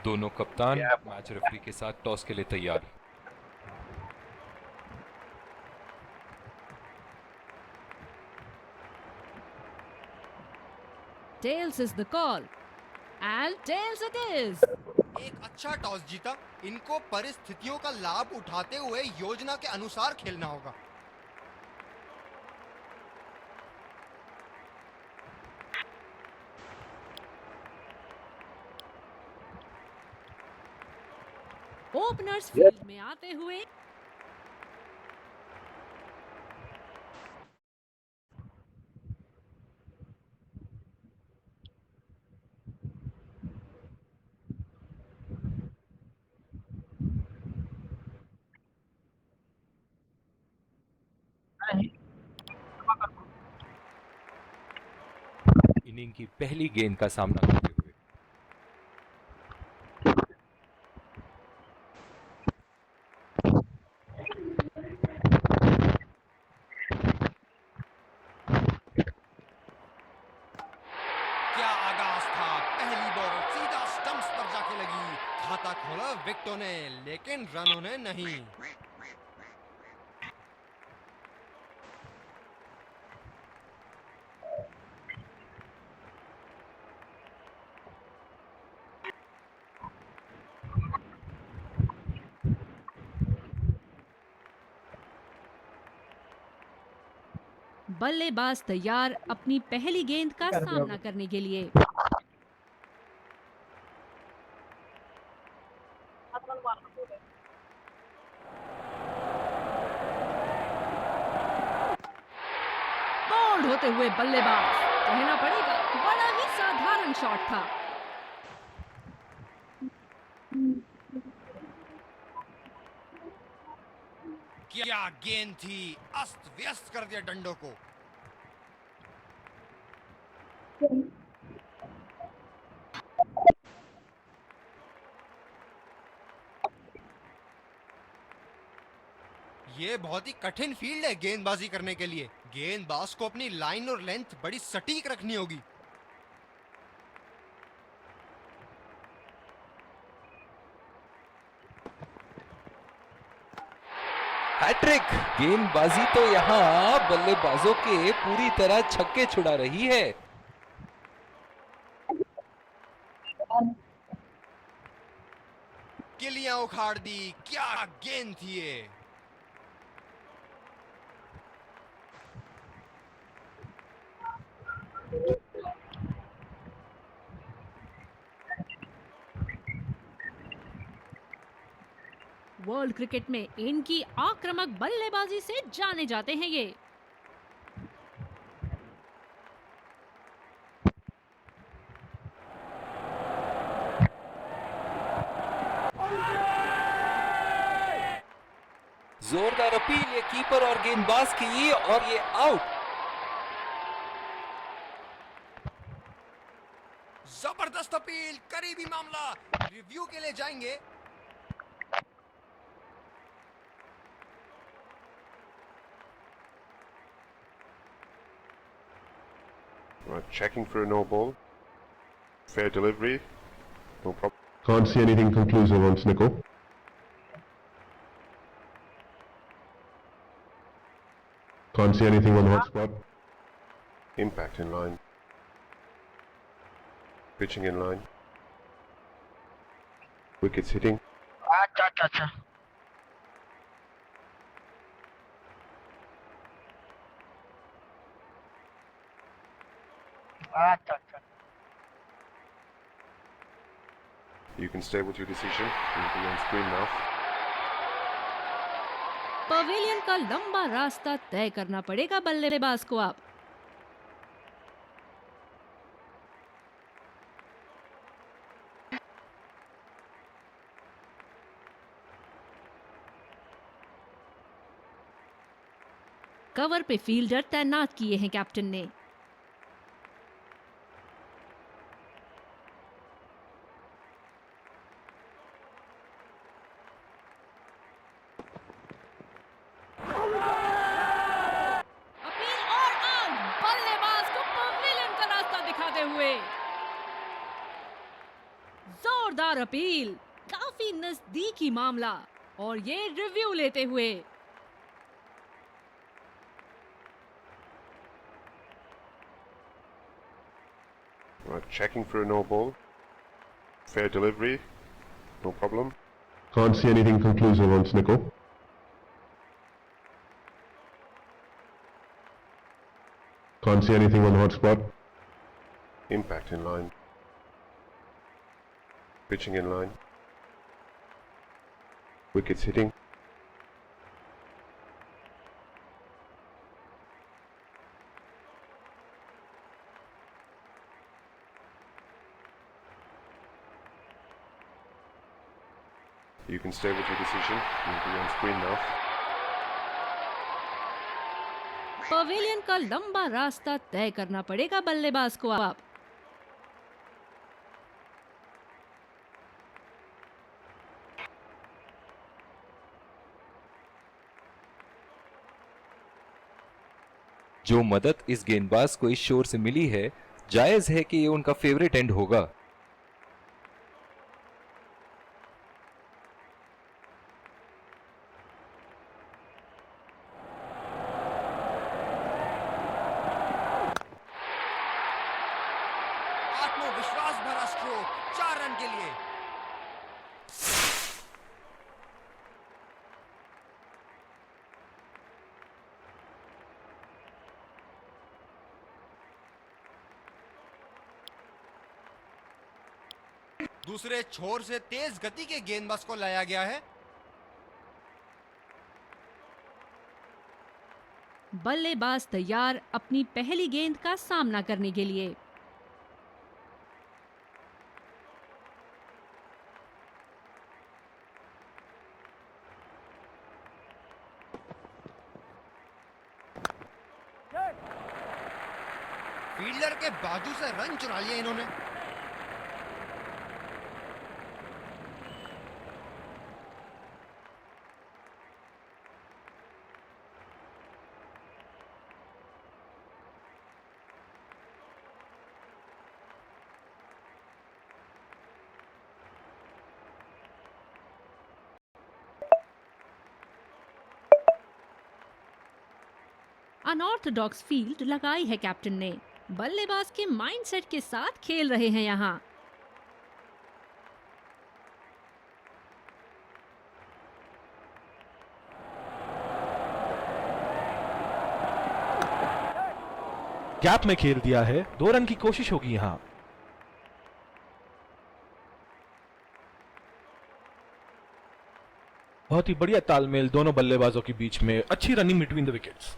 दोनों कप्तान match referee के साथ टॉस के लिए तैयार। Tails is the call. And tails it is. एक अच्छा टॉस जीता। इनको परिस्थितियों का लाभ उठाते हुए योजना के अनुसार खेलना होगा। ओपनर्स फील्ड में आते हुए इनिंग की पहली गेंद का सामना करते हुए क्या आगाज था। पहली बॉल सीधा स्टंप्स पर जाके लगी। खाता खोला विकेटों ने, लेकिन रनों ने नहीं। बल्लेबाज तैयार अपनी पहली गेंद का सामना करने के लिए। बोल्ड होते हुए बल्लेबाज, कहना पड़ेगा बड़ा ही साधारण शॉट था। क्या गेंद थी, अस्त व्यस्त कर दिया डंडों को। ये बहुत ही कठिन फील्ड है गेंदबाजी करने के लिए। गेंदबाज को अपनी लाइन और लेंथ बड़ी सटीक रखनी होगी। हैट्रिक। गेंदबाजी तो यहाँ बल्लेबाजों के पूरी तरह छक्के छुड़ा रही है। किलियां उखाड़ दी। क्या गेंद थी ये। वर्ल्ड क्रिकेट में इनकी आक्रामक बल्लेबाजी से जाने जाते हैं ये। जोरदार अपील ये कीपर और गेंदबाज की, और ये आउट। जबरदस्त अपील, करीबी मामला। रिव्यू के लिए जाएंगे। Checking for a no ball. Fair delivery. No problem. Can't see anything conclusive on Snickle. Can't see anything on the hot spot. Impact in line. Pitching in line. Wickets hitting. अच्छा अच्छा अच्छा अच्छा अच्छा You can stay with your decision. You'll be on screen now. Pavilion का लंबा रास्ता तय करना पड़ेगा बल्लेबाज को अब। कवर पे फील्डर तैनात किए हैं कैप्टन ने। अपील और आउट, बल्लेबाज को पवेलियन का रास्ता दिखाते हुए। जोरदार अपील, काफी नजदीकी मामला और ये रिव्यू लेते हुए। Right, checking for a no ball. Fair delivery. No problem. Can't see anything conclusive on Snickle. Can't see anything on the hot spot. Impact in line. Pitching in line. Wickets hitting. You can stay with your decision. You'll be on screen now. Pavilion का लंबा रास्ता तय करना पड़ेगा बल्लेबाज को अब। जो मदद इस गेंदबाज को इस शोर से मिली है, जायज है कि ये उनका फेवरेट एंड होगा। आत्मविश्वास भरा स्ट्रोक 4 रन के लिए। दूसरे छोर से तेज गति के गेंदबाज को लाया गया है। बल्लेबाज तैयार अपनी पहली गेंद का सामना करने के लिए। फील्डर के बाजू से रन चुरा लिए इन्होंने। अनऑर्थोडॉक्स फील्ड लगाई है कैप्टन ने। बल्लेबाज के माइंडसेट के साथ खेल रहे हैं यहाँ। गैप में खेल दिया है, 2 रन की कोशिश होगी यहां। बहुत ही बढ़िया तालमेल दोनों बल्लेबाजों के बीच में, अच्छी रनिंग बिटवीन द विकेट्स।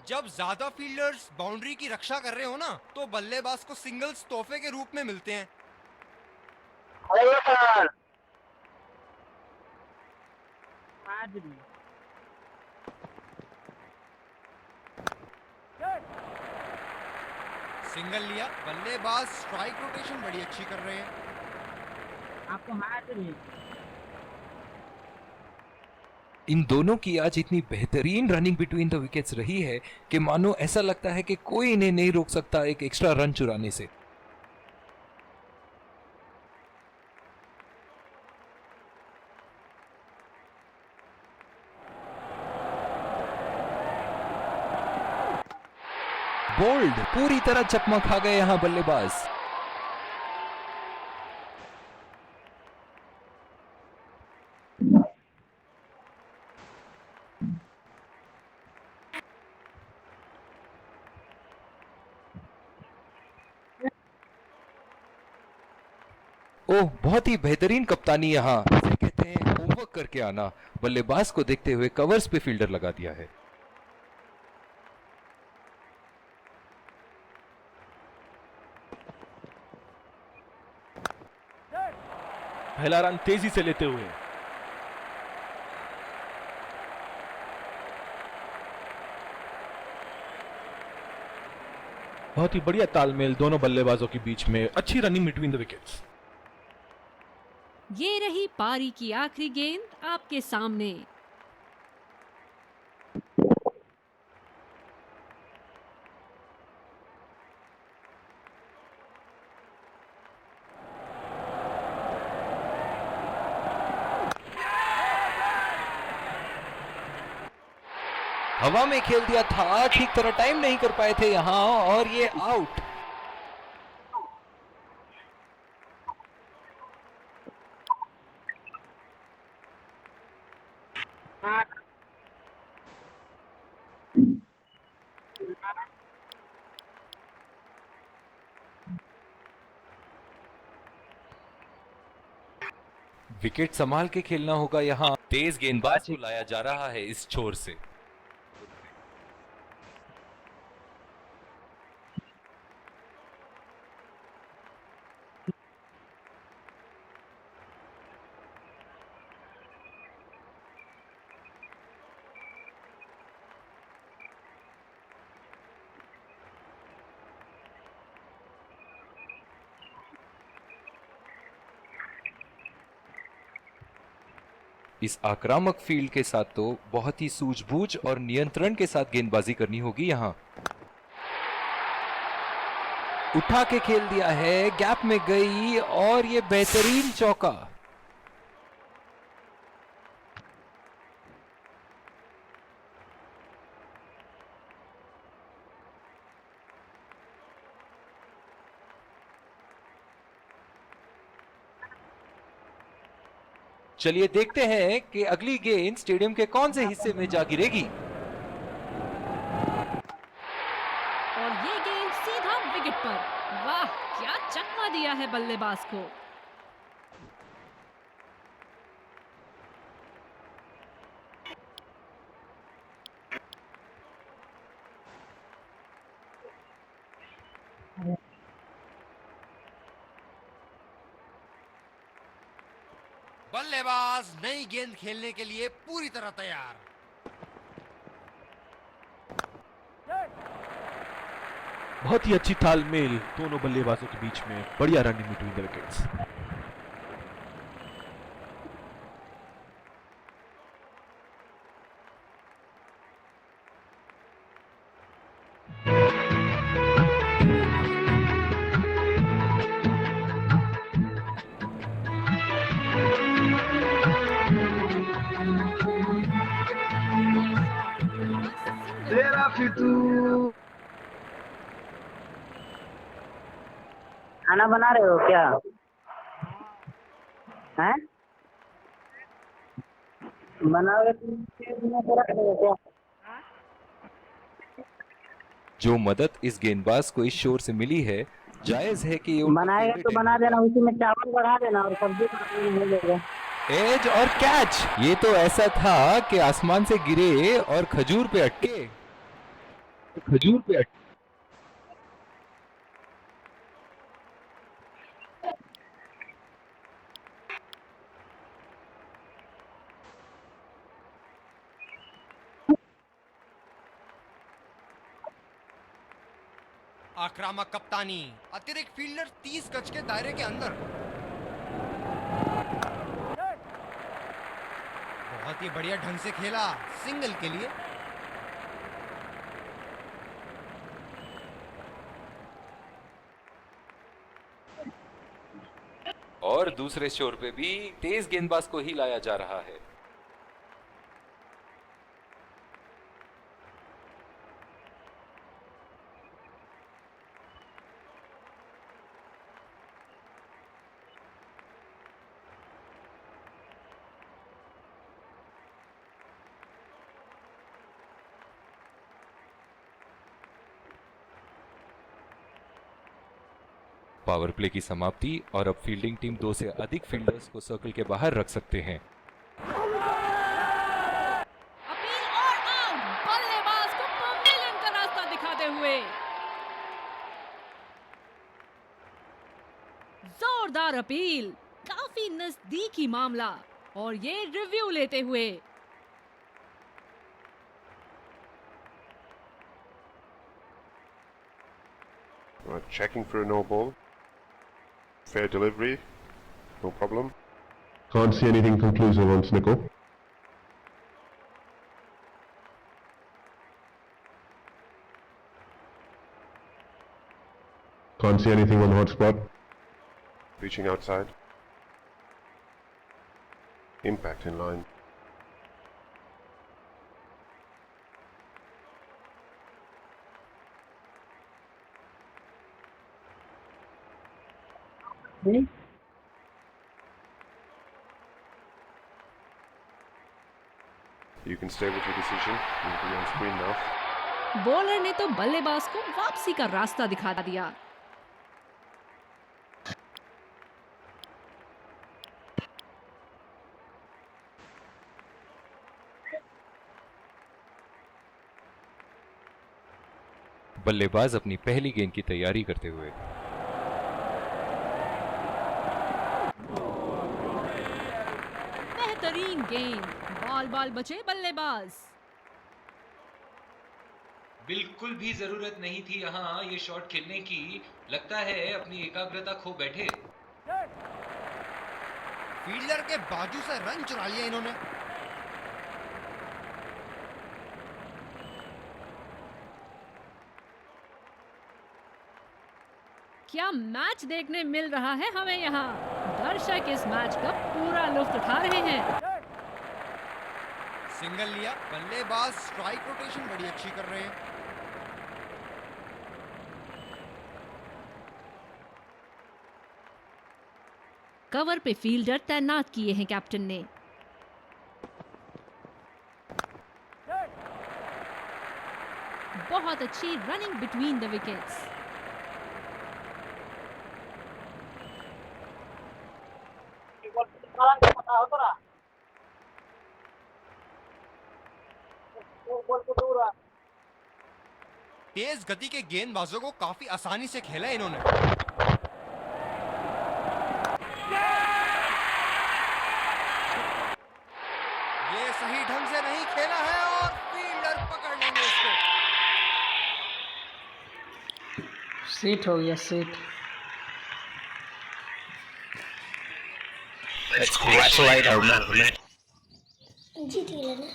जब ज्यादा फील्डर्स बाउंड्री की रक्षा कर रहे हो ना, तो बल्लेबाज को सिंगल्स तोहफे के रूप में मिलते हैं। हेलो सर सिंगल लिया, बल्लेबाज स्ट्राइक रोटेशन बड़ी अच्छी कर रहे हैं। आपको हाजिर इन दोनों की आज इतनी बेहतरीन रनिंग बिटवीन द विकेट्स रही है कि मानो ऐसा लगता है कि कोई इन्हें नहीं रोक सकता एक एक्स्ट्रा रन चुराने से। बोल्ड, पूरी तरह चकमा खा गए यहां बल्लेबाज। ओह, बहुत ही बेहतरीन कप्तानी यहां, इसे कहते हैं होमवर्क करके आना। बल्लेबाज को देखते हुए कवर्स पे फील्डर लगा दिया है। पहला रन तेजी से लेते हुए। बहुत ही बढ़िया तालमेल दोनों बल्लेबाजों के बीच में, अच्छी रनिंग बिटवीन द विकेट्स। ये रही पारी की आखिरी गेंद आपके सामने। हवा में खेल दिया था, ठीक तरह टाइम नहीं कर पाए थे यहां, और ये आउट। विकेट संभाल के खेलना होगा यहां। तेज गेंदबाज को लाया जा रहा है इस छोर से। इस आक्रामक फील्ड के साथ तो बहुत ही सूझबूझ और नियंत्रण के साथ गेंदबाजी करनी होगी यहां। उठा के खेल दिया है, गैप में गई, और ये बेहतरीन चौका। चलिए देखते हैं कि अगली गेंद स्टेडियम के कौन से हिस्से में जा गिरेगी। और ये गेंद सीधा विकेट पर। वाह, क्या चकमा दिया है बल्लेबाज को। बल्लेबाज नई गेंद खेलने के लिए पूरी तरह तैयार। बहुत ही अच्छी तालमेल दोनों बल्लेबाजों के बीच में, बढ़िया रनिंग बिटवीन द विकेट्स। खाना बना रहे हो क्या? हैं? बनाओगे तो रख रहे हो क्या? जो मदद इस गेंदबाज को इस शोर से मिली है, जायज है कि ये उनका बनाएगा favorite तो बना end देना, होगा। उसी में चावल बढ़ा देना और सब्जी हो जाएगा। एज और कैच, ये तो ऐसा था कि आसमान से गिरे और खजूर पे अटके। आक्रामक कप्तानी, अतिरिक्त फील्डर 30 गज के दायरे के अंदर। बहुत ही बढ़िया ढंग से खेला, सिंगल के लिए। और दूसरे शोर पे भी तेज गेंदबाज को ही लाया जा रहा है। पावर प्ले की समाप्ति और अब फील्डिंग टीम 2 से अधिक फील्डर्स को सर्कल के बाहर रख सकते हैं। अपील और आउट, बल्लेबाज को पवेलियन का रास्ता दिखाते हुए। जोरदार अपील, काफी नजदीकी मामला और ये रिव्यू लेते हुए। Checking for a no ball. Fair delivery. No problem. Can't see anything conclusive on Snickle. Can't see anything on hot spot. Reaching outside. Impact in line. You can stay with your decision. You'll be on screen now. Bowler ने तो बल्लेबाज को वापसी का रास्ता दिखा दिया। बल्लेबाज अपनी पहली गेंद की तैयारी करते हुए। बेहतरीन गेंद, बाल बचे बल्लेबाज। बिल्कुल भी जरूरत नहीं थी यहाँ ये शॉट खेलने की। लगता है अपनी एकाग्रता खो बैठे। फील्डर के बाजू से रन चुरा लिया इन्होंने। क्या मैच देखने मिल रहा है हमें यहाँ। दर्शक इस मैच का पूरा लुत्फ उठा रहे हैं। सिंगल लिया, बल्लेबाज स्ट्राइक रोटेशन बड़ी अच्छी कर रहे हैं। कवर पे फील्डर तैनात किए हैं कैप्टन ने। बहुत अच्छी रनिंग बिटवीन द विकेट्स। तेज गति के गेंदबाजों को काफी आसानी से खेला इन्होंने। ये सही ढंग से नहीं खेला है और फील्डर पकड़ लेंगे इसको। सीट हो गया, seat. Let's congratulate our man of the match. जीत गए ना।